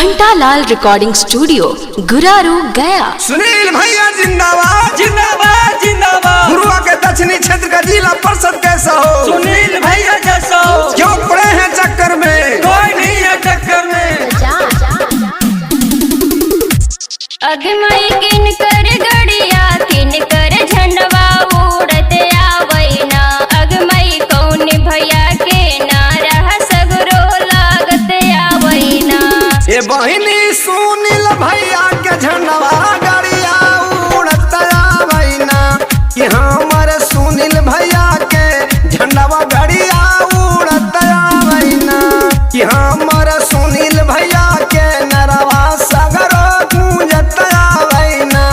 घंटालाल recording studio Guraru गया। सुनील भैया जिंदाबाद जिंदाबाद जिंदाबाद। गुरुआ के दक्षिणी क्षेत्र का जिला परिषद कैसा हो? सुनील भैया जैसा हो। क्यों पड़े हैं चक्कर में? कोई नहीं है चक्कर में। अगमई किन कर गड़िया किन कर झंडवा उड़ते आवैना। अगमई कौन भैया के नारा सगरो लागत आवैना। ये बहिनी सुनील भैया के झंडवा गड़िया उड़त आवैना। कि हमारे सुनील भैया के झंडवा गड़िया उड़त आवैना। कि हमारे सुनील भैया के नरवा सगरो गूंजत आवैना।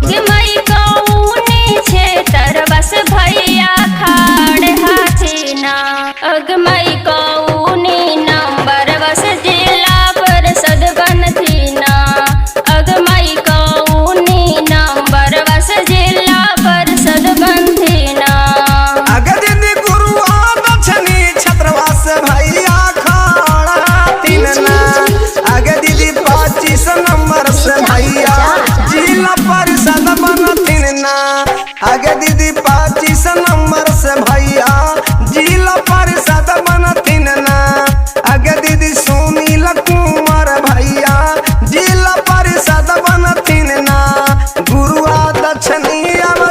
अगमई कौन क्षेत्र बस भैया खाड़ हाथीना। अगमई कौन नंबर बस जिला परिषद बनथीना। अगमई कौन नंबर बस जिला परिषद बनथीना। अगदिन गुरुआ दक्षिणी क्षेत्रवास भैया खाड़ा तीनना। अगदिदी 25 नंबर से भैया जिला परिषद बनथीना। अगदिदी 25 नंबर से भैया जिला परिषद बनथीना। अगदिदी सुनील कुमार भैया जिला परिषद बनथीना। गुरुआ दक्षिणी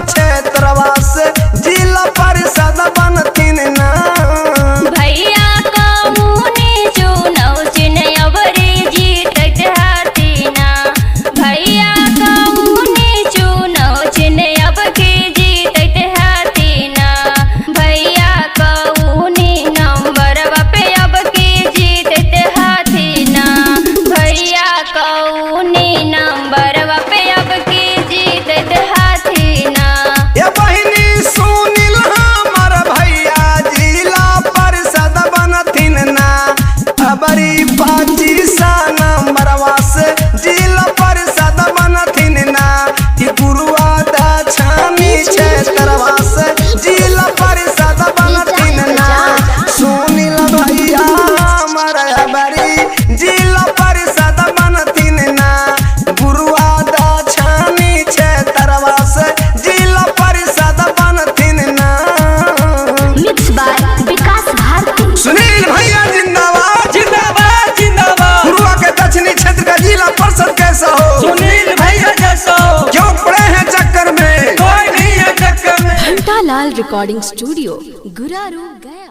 क्षेत्रवास जिला परिषद बनथीना। भैया कौन चुनाव चिन्हवरी जीतत हाथीना। भैया कौन चुनाव चिन्हव के जीतत हाथीना। भैया कौन नंबर पे अब के जीतत हाथीना। भैया कौन नंबर पे अब के जीतत हाथीना। ये बहिनी सुनील हमर भैया जिला परिषद बनथीना। अबरी 25 नंबरवा से जिला परिषद बनथीना। कि गुरुआ दक्षिणी क्षेत्रवा से जिला परिषद बनथीना। सुनील भैया हमर अबरी जिला परिषद बनथीना। गुरुआ दक्षिणी क्षेत्रवा से जिला परिषद बनथीना। मिक्स बाय विकास भारती। सुनील भैया जिंदाबाद जिंदाबाद जिंदाबाद। गुरुआ के दक्षिणी क्षेत्र का जिला परिषद कैसा हो? सुनील भैया जैसा हो। क्यों पड़े हैं चक्कर में? कोई नहीं है चक्कर में। घंटालाल रिकॉर्डिंग स्टूडियो गुरारू गया।